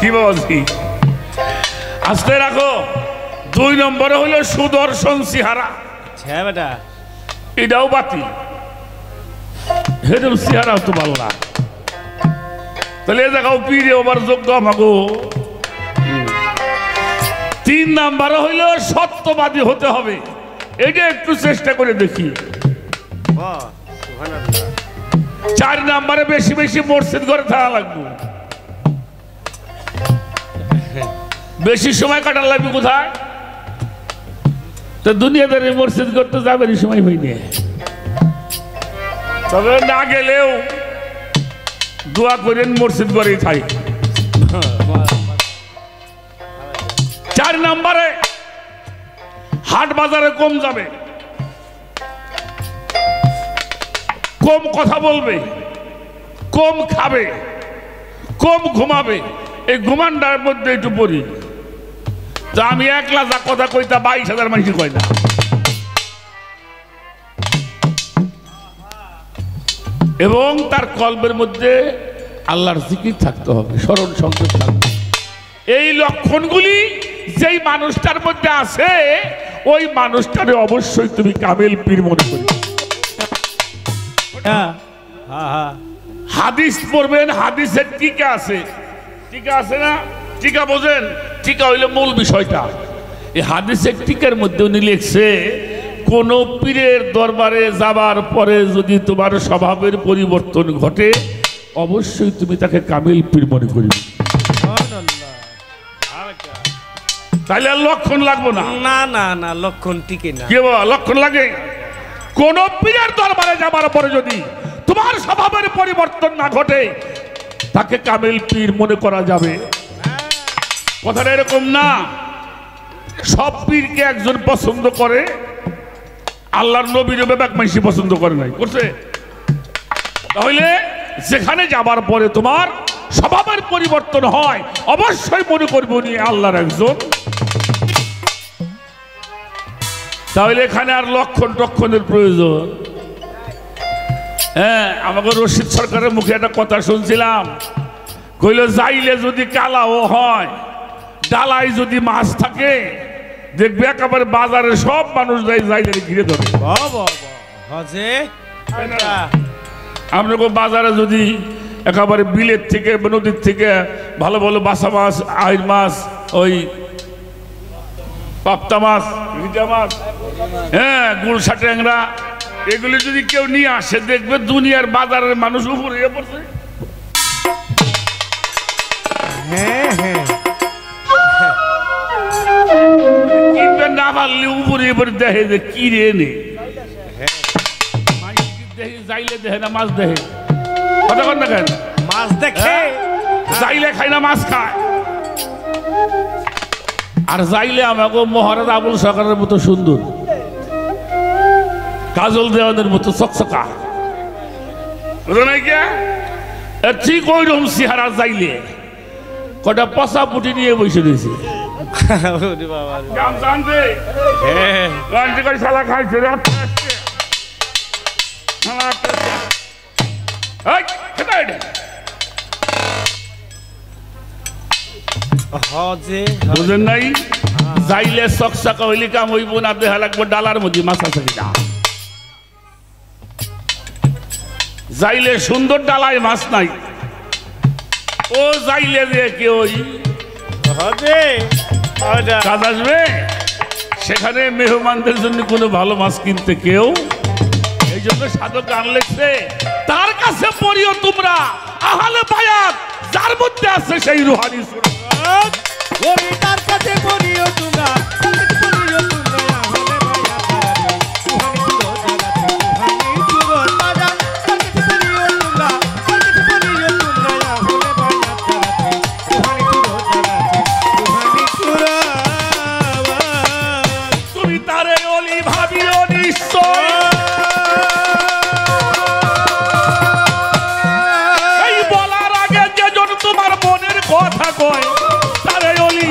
কি বলছি? আস্তে রাখো। 2 নম্বরে হইল সুদর্শন সিহারা, এটাও বাতি, হেরম সিহারাও তো ভালো না। তাহলে এ জায়গাও পীরে ওবার যোগ্য আমাগো। 3 নম্বরে হইল সত্যবাদী হতে হবে, এটা একটু চেষ্টা করে দেখি। 4 নম্বরে বেশি বেশি মসজিদ ঘরে থাকা লাগবে। বেশি সময় কাটার লাগবে কোথায়? তো দুনিয়াদারি মসজিদ করতে যাবে সময় হয়নি। তবে না গেলেও দোয়া করেন মসজিদ ঘরেই থাই। 4 নম্বরে হাট বাজারে কম যাবে, কম কথা বলবে, কম খাবে, কম ঘুমাবে। এই ঘুমানটার মধ্যে একটু পড়ি, তো আমি একলা যা কথা কইতা 22,000 মানুষ কয় না। এবং তার কলবের মধ্যে আল্লাহর জিকির থাকতে হবে, স্মরণ সংযোগ থাকবে। এই লক্ষণগুলি যেই মানুষটার মধ্যে আছে, ওই মানুষটারে অবশ্যই তুমি কামেল পীর মনে করি। হাদিস পড়বেন, হাদিসের টিকা আছে, টিকা আছে না? টিকা বোঝেন? টিকা হইলে মূল বিষয়টা। এই হাদিসের টিকার মধ্যে উনি লিখছে, কোন পীরের দরবারে যাবার পরে যদি তোমার স্বভাবের পরিবর্তন ঘটে, অবশ্যই তুমি তাকে কামেল পীর মনে করিবে। তাহলে আর লক্ষণ লাগবো না? না না না, লক্ষণ টিকে না। কি লক্ষণ লাগে? কোন পীরের দরবারে যাবার পরে যদি তোমার স্বভাবের পরিবর্তন না ঘটে, তাকে কামেল পীর মনে করা যাবে। কথাটা এরকম না, সব পীরকে একজন পছন্দ করে, আল্লাহর নবীর বিবেক মাইসি পছন্দ করে নাই, করছে? তাহলে যেখানে যাবার পরে তোমার স্বভাবের পরিবর্তন হয়, অবশ্যই মনে করবো উনি আল্লাহর একজন। তাহলে এখানে আর লক্ষণ টক্ষণের প্রয়োজন? হ্যাঁ, আমাকে রশিদ সরকারের মুখে একটা কথা শুনছিলাম, কইল যাইলে যদি কালাও হয়, ডালাই যদি মাছ থাকে, দেখবে একেবারে বাজারে সব মানুষ যাইলে ঘিরে ধরে। আপনাকে বাজারে যদি একেবারে বিলের থেকে নদীর থেকে ভালো ভালো বাসা মাছ, আইর মাছ, ওই পাপ্তা মাছ, ভিটা মাছ, হ্যাঁ, গুলশা ট্যাংরা, এগুলি যদি কেউ নিয়ে আসে, দেখবে দুনিয়ার বাজারের মানুষ উপরে পড়ছে। কিনবে না পারলে উপরে এবার দেখে যে কি রে নে, যাইলে দেখে না মাছ দেখে। কথা কন না কেন? মাছ দেখে যাইলে খায় না মাছ খায়। আর যাইলে আমাকে মহারাজ আবুল সরকারের মতো সুন্দর, কাজল দেওয়ানের মতো চকচকা, ঠিক ওইরকম চেহারা। যাইলে কটা পচা পুটি নিয়ে বসে রয়েছে, শালা খাইছে। হজে বুঝেন নাই? যাইলে চকচকা হইলে কাম হইব না, দেখা লাগবো ডালার মধ্যে মাছ আছে কিনা। যাইলে সুন্দর ডালায় মাছ নাই, ও যাইলে যে কেউ হজে কাজ আসবে, সেখানে মেহমানদের জন্য কোনো ভালো মাছ কিনতে কেউ। এই জন্য সাধক গান লেখছে, তার কাছে পড়িও তোমরা আহলে বায়াত, যার মধ্যে আছে সেই রুহানি সুরত। ওরে তার কাছে পড়িও তোমরা, তার কাছে পড়িও তোমরা আহলে বায়াত যারা রুহানি সুরত জাগাতে রুহানি সুরত বাজান। তার কাছে পড়িও তোমরা, তার কাছে পড়িও তোমরা আহলে বায়াত যারা রুহানি সুরত জাগাতে রুহানি সুরত। তুমি তারে অলি ভাবিও নিশ্চয়, এই বলার আগে যেজন তোমার মনের কথা কয় তারে অলি।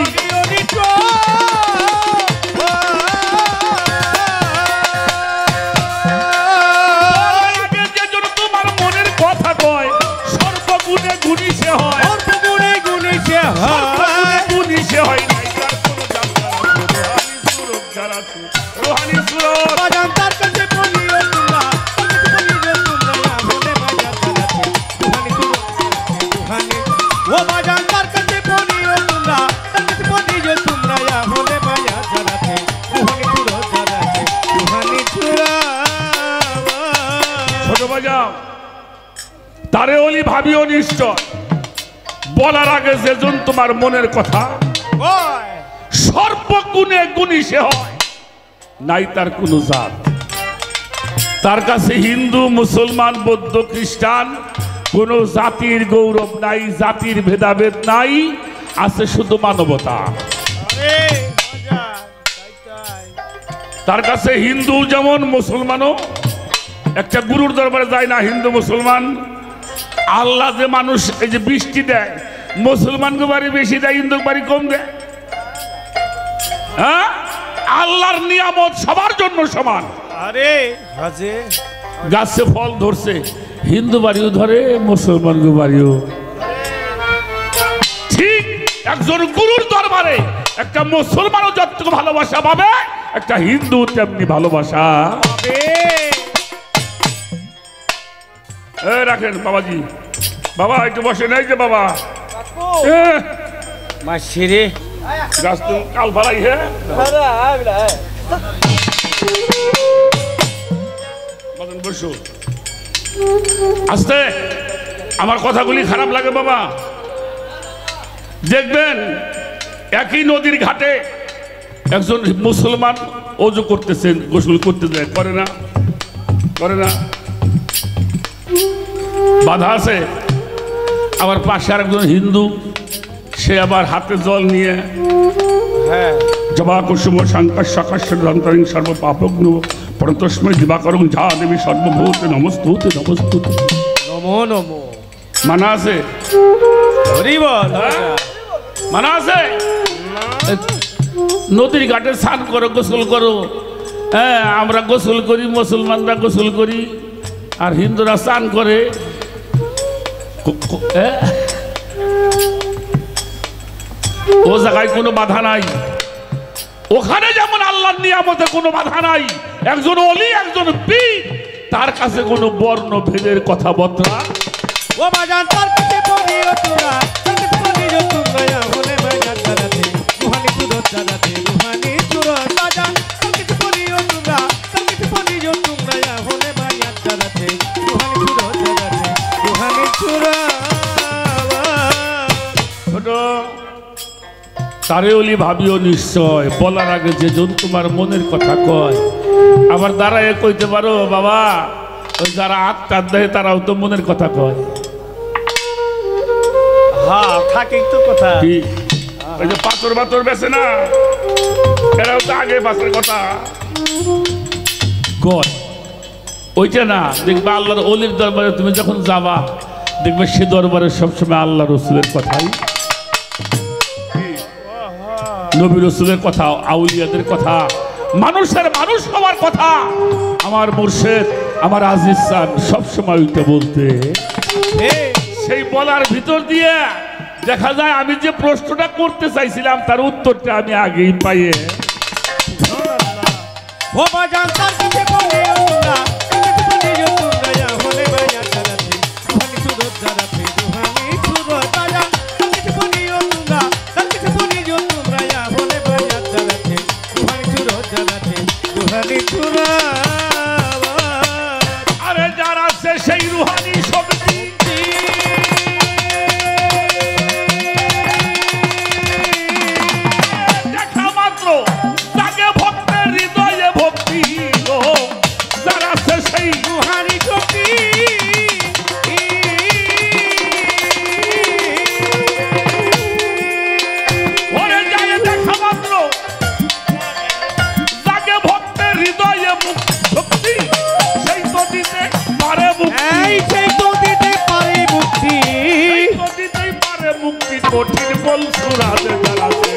বলার আগে যেজন তোমার মনের কথা কয়, সর্বগুণে গুণী সে হয়, সর্বগুণে গুণী সে সর্বগুণে হয়। গুণী সে হয় নাই তার কোনো দাম যারা রুহানি সুরত যারা রুহানি সুরত। বাজান তার কাছে পড়িও তোমরা, তার কাছে পড়িও তোমরা আহলে বায়াত জাগাতে রুহানি সুরত জাগাতে রুহানি। ও বাজান তার কাছে পড়িও তোমরা, তার কাছে পড়িও তোমরা আহলে বায়াত জাগাতে রুহানি সুরত জাগাতে রুহানি সুরত। ছোট বাজাও, তারে অলি ভাবিও নিশ্চয়, বলার আগে যেজন তোমার মনের কথা, ওই সর্বগুণে গুণী সে হয় নাই তার কোনো জাত। তার কাছে হিন্দু, মুসলমান, বৌদ্ধ, খ্রিস্টান কোনো জাতির গৌরব নাই, জাতির ভেদাভেদ নাই, আছে শুধু মানবতা। আরে বাজান তাই তার কাছে হিন্দু যেমন মুসলমানও, একটা গুরুর দরবারে যায় না হিন্দু মুসলমান, আল্লাহ যে মানুষ এই যে বৃষ্টি দেয়, মুসলমানকে বাড়ি বেশি দেয়, হিন্দু বাড়ি কম দেয়। হ্যাঁ, আল্লাহর নিয়ামত সবার জন্য সমান। আরে হজে গাছে ফল ধরছে, হিন্দু বাড়িও ধরে, মুসলমান বাড়িও। ঠিক একজন গুরুর দরবারে একটা মুসলমানও যতটুকু ভালোবাসা পাবে, একটা হিন্দু তেমনি ভালোবাসা। রাখেন বাবাজি, বাবা একটু বসে নাই যে বাবা, মাসিরে গাছ তো কাল ফালাই। হ্যাঁ বসো, আস্তে, আমার কথাগুলি খারাপ লাগে বাবা। দেখবেন একই নদীর ঘাটে একজন মুসলমান ওযু করতেছেন, গোসল করতে যায়, করে না? করে না? বাধা আছে। আবার পাশে আর একজন হিন্দু, সে আবার হাতে জল নিয়ে জবা কুসুম শঙ্কর সকাশ্য ধন্তরিং সর্ব পাপগ্ন পরতস্মৈ দিবাকরং ঝা দেবী সর্বভূত নমস্তুতে নমস্তুতে। নমো নমো মানা আছে? হরি বল। মানা আছে? নদীর ঘাটে স্নান করো, গোসল করো। হ্যাঁ, আমরা গোসল করি, মুসলমানরা গোসল করি, আর হিন্দুরা স্নান করে। ও জায়গায় কোনো বাধা নাই, ওখানে যেমন আল্লাহর নিয়ামতে কোনো বাধা নাই। একজন অলি, একজন পীর, তার কাছে কোনো বর্ণ ভেদের কথাবার্তা। ও বাজান তার কাছে পড়িও তোমরা, তার কাছে পড়িও তোমরা আহলে বায়াত জাগাতে রুহানি সুরত জাগাতে রুহানি সুরত বাজান। তার কাছে পড়িও তোমরা, তার কাছে পড়িও তোমরা আহলে বায়াত জাগাতে রুহানি সুরত জাগাতে রুহানি সুরত। ছোট, তারে অলি ভাবিও নিশ্চয়, বলার আগে যেজন তোমার মনের কথা কয়। আবার দাঁড়ায় কইতে পারো বাবা, ওই যারা আত্মার দেয় তারাও তো মনের কথা কয়। হ্যাঁ থাকে তো কথা। কি ওই যে পাথর পাথর বেছে না, এরাও তো আগে পাশের কথা কয়। ওইটা না, দেখবে আল্লাহর অলির দরবারে তুমি যখন যাবা, দেখবে সে দরবারে সবসময় আল্লাহ রসুলের কথাই, নবী রসুলের কথা, আউলিয়াদের কথা, মানুষের মানুষ হওয়ার কথা। আমার মুর্শেদ, আমার আজিজ চান সবসময় ওইটা বলতে। সেই বলার ভিতর দিয়ে দেখা যায় আমি যে প্রশ্নটা করতে চাইছিলাম তার উত্তরটা আমি আগেই পাইয়ে। ও বাজান তার কাছে পড়িও তোমরা তার কাছে পড়িও তোমরা ইয়া হলে ভাইয়া জারাতে রুহানি সুরত জারাতে রুহানি সুরত বাজান তার কাছে পড়িও তোমরা তার কাছে পড়িও তোমরা ইয়া হলে ভাইয়া জারাতে রুহানি সুরত জারাতে রুহানি সুরত। আরে যার আছে সেই রুহানি শক্তি, দেখা মাত্র তাকে ভক্তের হৃদয়ে ভক্তি, যার আছে সেই রুহানি শক্তি ওরে যায় দেখা মাত্র তাকে ভক্তের হৃদয়ে ভক্তি, সেই তো দিতে পারে মুক্তি, এই সেই তো দিতে পারে মুক্তি, সেই তো দিতেই পারে মুক্তি। কঠিন বল সুরাতে যার আছে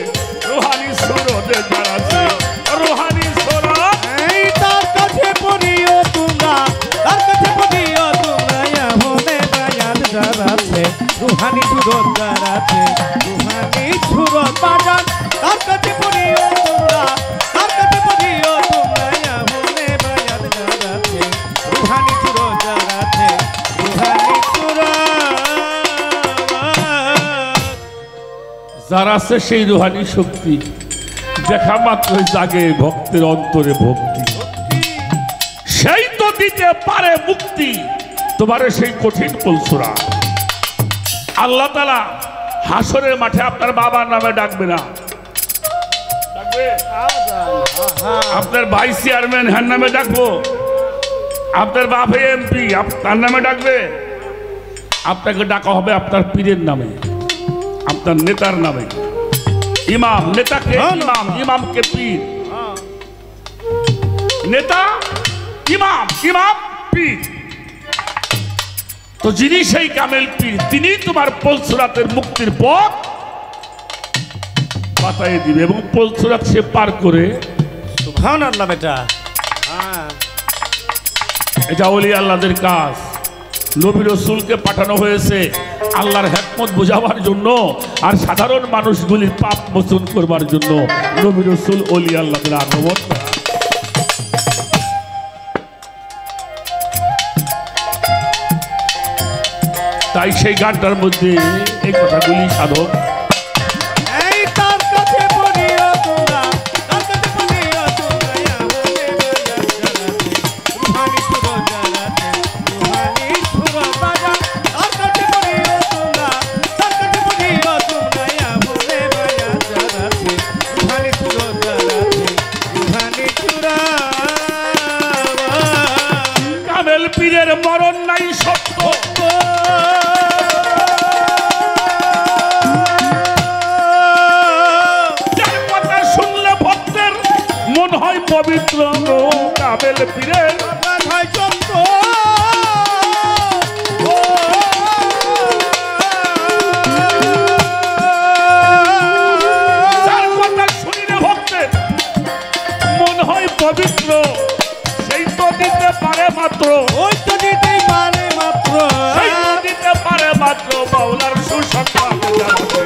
রুহানি সুরতে যার আছে রুহানি সুরত, এই তার কাছে পড়িও তোমরা তার কাছে পড়িও তোমরা ইয়া হলে বায়াত জারাতে রুহানি সুরত জারাতে রুহানি সুরত বাজান তার কাছে পড়িও তোমরা তার কাছে পড়িও তোমরা ইয়া হলে বায়াত জারাতে রুহানি সুরত জারাতে রুহানি সুরত। যার আছে সেই রুহানি শক্তি, দেখা মাত্রই জাগে ভক্তের অন্তরে ভক্তি, সেই তো দিতে পারে মুক্তি। তোমারে সেই কঠিন পলসুরা আল্লাহ তাআলা হাসরের মাঠে আপনার বাবার নামে ডাকবে না, ডাকবে আপনার ভাই চেয়ারম্যান হ্যার নামে ডাকবো, আপনার বাপ এমপি তার নামে ডাকবে, আপনাকে ডাকা হবে আপনার পীরের নামে, আপনার নেতার নামে। ইমাম নেতাকে ইমাম, ইমামকে পীর, নেতা ইমাম, ইমাম পীর। তো যিনি সেই কামেল পীর তিনি তোমার পলসুরাতের মুক্তির পথ বাতায়ে দিবে এবং পলসুরাত সে পার করে। সুবহানাল্লাহ বেটা, হ্যাঁ এটা ওলি আল্লাহদের কাজ। নবী রাসূলকে পাঠানো হয়েছে আল্লাহর হিকমত বোঝাবার জন্য আর সাধারণ মানুষগুলির পাপ মোচন করবার জন্য। নবী রাসূল ওলি আল্লাহদের আগমন। তাই সেই গানটার মধ্যে এই কথাগুলি সাধক এই তার কাছে পড়িও তোমরা তার কাছে পড়িও তোমরা ইয়া হলে বায়াত জারাতে রুহানি সুরত জারাতে রুহানি সুরত বাজান তার কাছে পড়িও তোমরা তার কাছে পড়িও তোমরা ইয়া হলে বায়াত জারাতে রুহানি সুরত জারাতে রুহানি সুরত। কামেল পীরের মরণ নাই সত্য, যার কথা শুনলে ভক্তের মন হয় পবিত্র। কামেল পীরের ভাই চন্দ্র যার কথা শুনিলে ভক্তের মন হয় পবিত্র, সেই তো দিতে পারে মাত্র, ওই তো দিতেই পারে মাত্র, সেই তো দিতে পারে মাত্র মাওলার সুসংবাদ যার আছে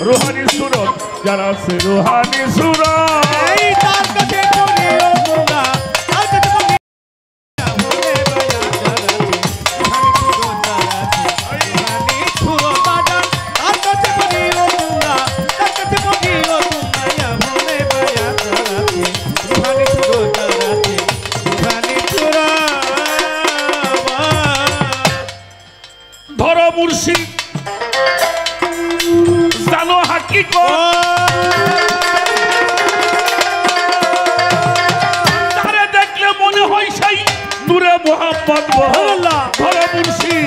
রুহানি সুরত, যার আছে রুহানি সুরত। এই তার কাছে পড়িও তোমরা তার কাছে পড়িও হলে বায়াত জারাতে রুহানি সুরত জারাতে রুহানি সুরত বাজান তার কাছে পড়িও তোমরা তার কাছে পড়িও তোমরা ইয়া হলে বায়াত জারাতে রুহানি সুরত জারাতে রুহানি সুরত। ধরো মুর্শিদ জানো হাকিকত, তারে দেখলে মনে হয় সেই নূরে মুহাম্মদ। আল্লাহ। ধরো মুর্শিদ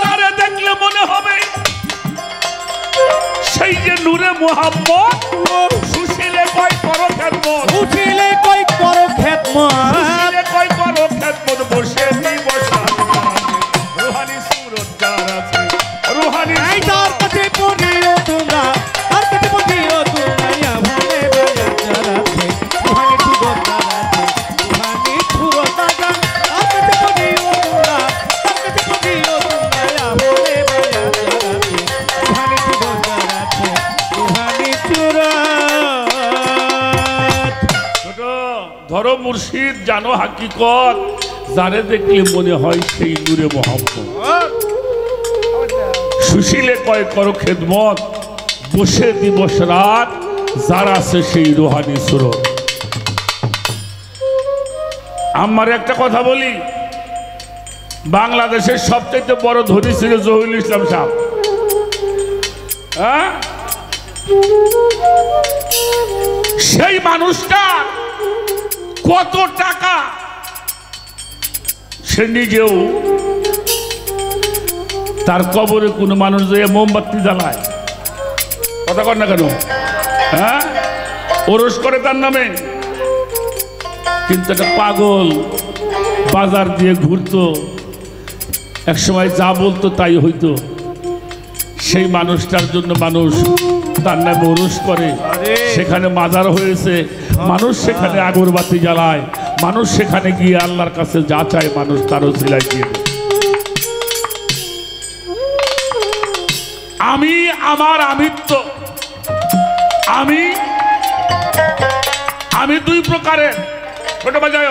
তারে দেখলে মনে হবে সেই যে নূরে মুহাম্মদ। সুশীলে কয় করো খেদমত, উঠিলে কই করো খেদমত, সুশীলে কয় করো খেদমত, বসে নি বসা রুহানি সুরত যার আছে রুহানি এই তার কাছে পড়িও তোমরা তার কাছে পড়িও তোমরা ইয়া হলে বায়াত জারাতে রুহানি সুরত জারাতে মুর্শিদ জানো হাকিকত, যারে দেখলে মনে হয় সেই নূরে মোহাম্মদ। সুশীলে কয় করো খেদমত, বসে দিবস রাত, যার আছে সেই রুহানি সুরত। আমার একটা কথা বলি, বাংলাদেশের সবচেয়ে বড় ধনী ছিল জহিরুল ইসলাম সাহেব। হ্যাঁ, সেই মানুষটা কত টাকা, সে নিজেও তার কবরে কোনো মানুষ যে মোমবাতি জ্বালায়, কথা কর না কেন, হ্যাঁ, ওরস করে তার নামে। কিন্তু একটা পাগল বাজার দিয়ে ঘুরতো, একসময় যা বলতো তাই হইতো। সেই মানুষটার জন্য মানুষ তার নামে ওরস করে, সেখানে মাজার হয়েছে, মানুষ সেখানে আগরবাতি জ্বালায়, মানুষ সেখানে গিয়ে আল্লাহর কাছে যা চায় মানুষ তারও সিলাই দিয়ে দেয়। আমি আমার আমিত্ব, আমি দুই প্রকারের, ছোট বাজায়,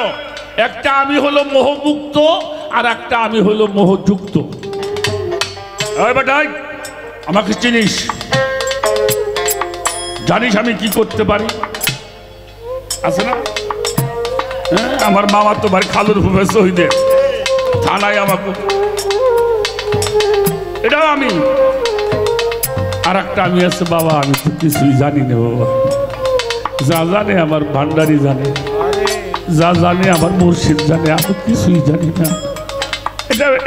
একটা আমি হলো মোহমুক্ত আর একটা আমি হলো মোহযুক্ত। বেটাই আমাকে চিনিস, জানিস আমি কি করতে পারি, আছে না? হ্যাঁ, আমার মামা তো ভাই খালুর ভূপে শহীদের থানায় আমাকে, এটাও আমি। আর একটা আমি আছে বাবা, আমি তো কিছুই জানি না বাবা, যা জানে আমার ভান্ডারি জানে, যা জানে আমার মুর্শিদ জানে, আমি কিছুই জানি না।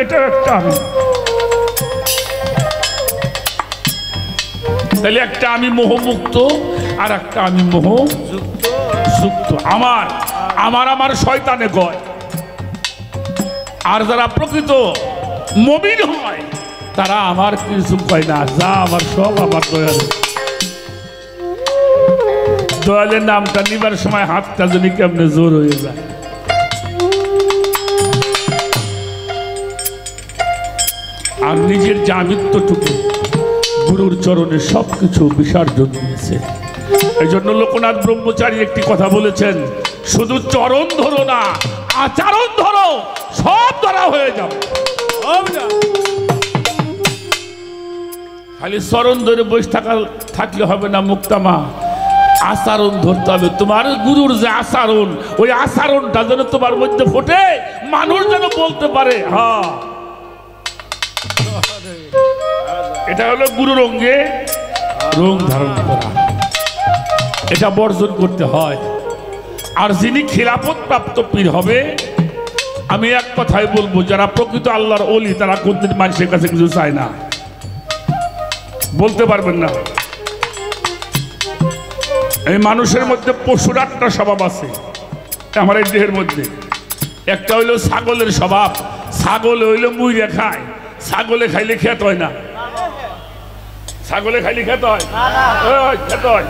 এটা একটা আমি। তাহলে একটা আমি মোহমুক্ত আর একটা আমি মোহযুক্ত। আমার শয়তানে কয়, আর যারা প্রকৃত মুমিন হয় তারা আমার কিছু কয় না, যা আমার সব আমার দয়াল। দয়ালের নামটা নিবার সময় হাতটা যদি কেমনে জোর হয়ে যায়। আর নিজের যে আমিত্বটুকু গুরুর চরণে সবকিছু বিসর্জন দিয়েছে। এই জন্য লোকনাথ ব্রহ্মচারী একটি কথা বলেছেন, শুধু চরণ ধরো না, আচরণ ধরো, সব ধরা হয়ে যাবে। খালি চরণ ধরে বসে থাকলে হবে না মুক্তামা, আচরণ ধরতে হবে। তোমার গুরুর যে আচরণ, ওই আচরণটা যেন তোমার মধ্যে ফোটে, মানুষ যেন বলতে পারে হ্যাঁ এটা হলো গুরুর অঙ্গে রং ধারণ করা। এটা বর্জন করতে হয়। আর যিনি খিলাফত প্রাপ্ত পীর হবে, আমি এক কথাই বলবো, যারা প্রকৃত আল্লাহর ওলি তারা কোনদিন মানুষের কাছে কিছু চায় না, বলতে পারবেন না। এই মানুষের মধ্যে পশুর 8টা স্বভাব আছে আমার এই দেহের মধ্যে। একটা হইল ছাগলের স্বভাব, ছাগল হইল মুইরে খায়, ছাগলে খাইলে খেত হয় না, ছাগলে খাইলে খেত হয়, খেত হয়,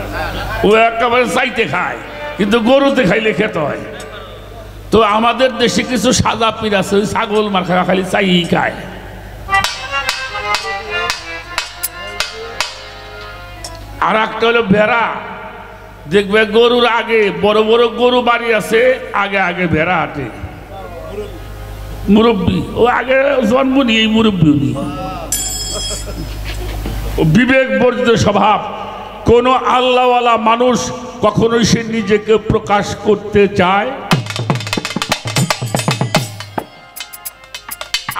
ও একেবারে চাইতে খায়, কিন্তু গরুতে খাইলে খেত হয়। তো আমাদের দেশে কিছু সাদা পীর আছে, ওই ছাগল মার্কা খালি চাই খায়। আর একটা হলো ভেড়া, দেখবে গরুর আগে বড় বড় গরু বাড়ি আছে, আগে আগে ভেড়া হাঁটে, মুরব্বী, ও আগে জন্ম নিয়ে মুরব্বী উনি। বিবেক বর্জিত স্বভাব। কোন আল্লাহওয়ালা মানুষ কখনোই সে নিজেকে প্রকাশ করতে চায়,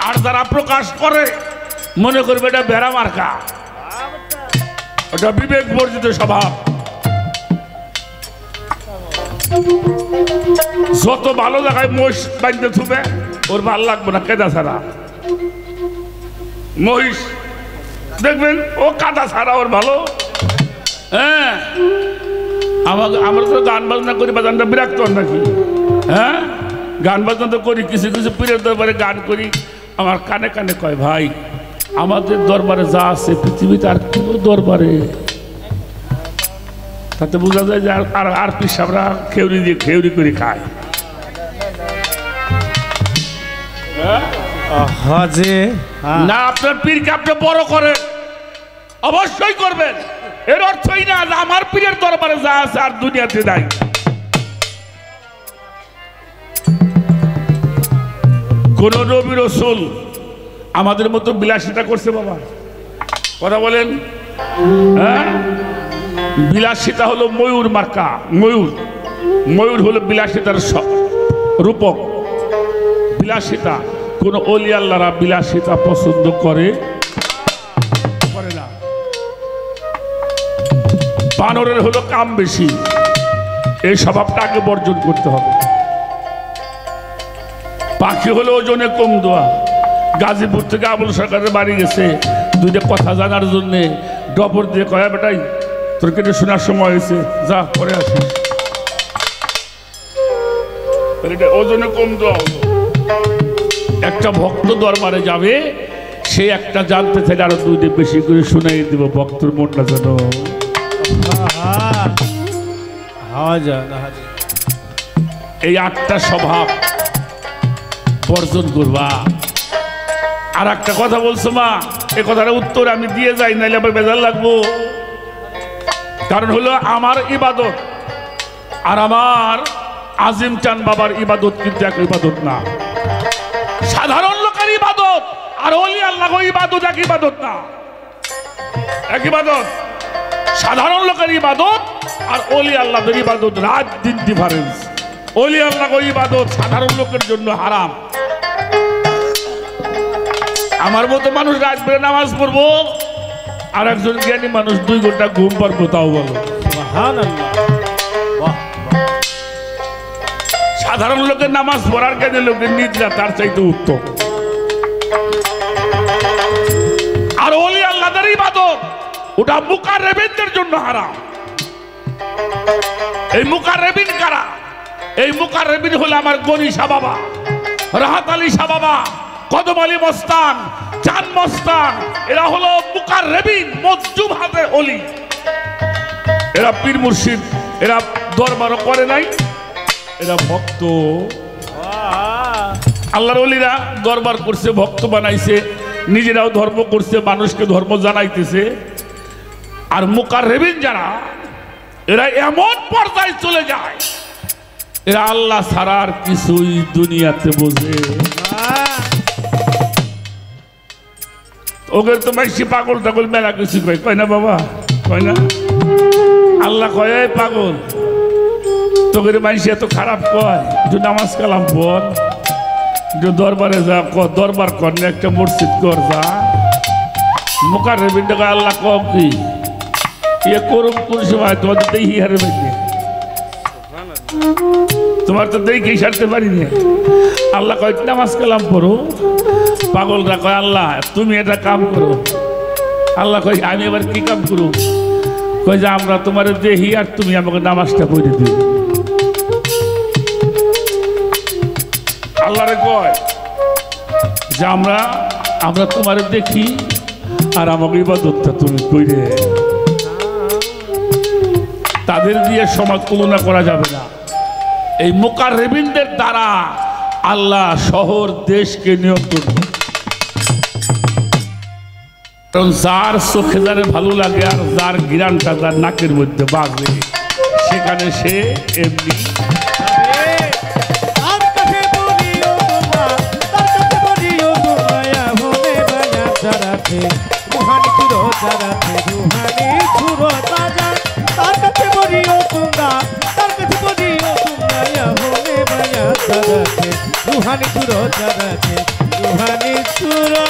আর যারা প্রকাশ করে মনে করবে এটা ভেড়া মার্কা, ওটা বিবেক বর্জিত স্বভাব। যত ভালো জায়গায় মহিষ বাঁধতে থুবে, ওর ভাল লাগবে না কেদা ছাড়া। মহিষ দেখবেন ও কাদা ছাড়া ওর ভালো। হ্যাঁ, আমরা তো গান বাজনা করি, বাজানটা বিরক্ত নাকি? হ্যাঁ, গান বাজনা তো করি, কিছু কিছু পীরের দরবারে গান করি। আমার কানে কানে কয়, ভাই আমাদের দরবারে যা আছে পৃথিবীতে আর কোনো দরবারে, তাতে বোঝা যায় যে আর পীর সাহেবরা খেউরি দিয়ে খেউরি করে খায়। না, আপনার পীরকে আপনি বড় করেন, অবশ্যই করবেন, এর অর্থই না যে আমার পীরের দরবারে যা আছে আর দুনিয়াতে নাই। কোন নবী রাসূল আমাদের মতো বিলাসিতা করছে বাবা? কথা বলেন। হ্যাঁ, বিলাসিতা হলো ময়ূর মার্কা, ময়ূর। ময়ূর হলো বিলাসিতার রূপক। বিলাসিতা কোন ওলি আল্লাহরা বিলাসিতা পছন্দ করে না। বানরের হলো কাম বেশি, এই স্বভাবটা আগে বর্জন করতে হবে। পাখি হলো ওজনে কম দোয়া। গাজীপুর থেকে আবুল সরকারের বাড়ি গেছে দুইটা কথা জানার জন্য, ডপর দিয়ে কয়া বেটাই তোর কেটে শোনার সময় হয়েছে, যা পরে আসিস। ওজনে কম দোয়া হলো। একটা ভক্ত দরবারে যাবে, সে একটা জানতে চাইলে আরো দুইটা বেশি করে শুনাই দিব, ভক্তর মনটা যেন। এই 8টা স্বভাব বর্জন করবা। আর একটা কথা বলছো মা, এ কথার উত্তর আমি দিয়ে যাই, নাইলে আবার বেজার লাগবো। কারণ হলো আমার ইবাদত আর আমার আজিম চান বাবার ইবাদত কিন্তু এক ইবাদত না। সাধারণ লোকের ইবাদত আর ওলি আল্লাহ ইবাদত এক ইবাদত না, এক ইবাদত। সাধারণ লোকের ইবাদত আর ওলি আল্লাহর ইবাদত রাত দিন ডিফারেন্স। ওলি আল্লাহ ইবাদত সাধারণ লোকের জন্য হারাম। আমার মতো মানুষ রাত বেড়ে নামাজ পড়বো, আর একজন জ্ঞানী মানুষ 2 ঘন্টা ঘুম পারবো, তাও বলো সাধারণ লোকের নামাজ পড়ার জ্ঞানী লোকের নিদ্রা তার চাইতে উত্তম। আর ওলি আল্লাহর ইবাদত ওটা মুকাররেবিনদের জন্য হারাম। এই মুকাররেবিন কারা? এই মুকাররেবিন হলো আমার গনি শাহ বাবা, রাহাত আলী শাহ বাবা, কদম আলী মস্তান, চাঁদ মস্তান। এরা হলো মুকাররেবিন, মজজুব হাতের ওলি। এরা পীর মুর্শিদ, এরা দরবারও করে নাই, এরা ভক্ত। আল্লাহর ওলিরা দরবার করছে, ভক্ত বানাইছে, নিজেরাও ধর্ম করছে, মানুষকে ধর্ম জানাইতেছে। আর মুকাররেবিন যারা, এরা এমন পর্যায়ে চলে যায়, এরা আল্লাহ ছাড়া আর কিছুই দুনিয়াতে বোঝে। ওকে তো মাইসি পাগল টাগল মেলা কিছু কয়, কয় না বাবা, কয় না? আল্লাহ কয় পাগল, তোকে মাইসি এত খারাপ কয়, একটু নামাজ কালাম বল, একটু দরবারে যা, দরবার কর না, একটা মসজিদ কর যা। মুকাররেবিন কয় আল্লাহ কম কি ইয়ে করুম কোন সময়, তোমাদের দেখি হারে বেঁচে, তোমার তো দেখি সারতে পারিনি। আল্লাহ কয় নামাজ কালাম পড়ো। পাগলরা কয় আল্লাহ তুমি এটা কাম করো। আল্লাহ কয় আমি এবার কি কাম করো? কয় যে আমরা তোমার দেখি আর তুমি আমাকে নামাজটা পড়ে দিও। আল্লাহরে কয় যে আমরা তোমার দেখি আর আমাকে ইবাদতটা তুমি কইরে। তাদের দিয়ে সমাজ তুলনা করা যাবে না। এই মুকাররেবিনদের দ্বারা আল্লাহ শহর দেশকে নিয়ন্ত্রণ করে। কারণ যার চোখে যারে ভালো লাগে আর যার ঘিরানটা যার নাকের মধ্যে বাজে, সেখানে সে এমনি। রুহানি চুরো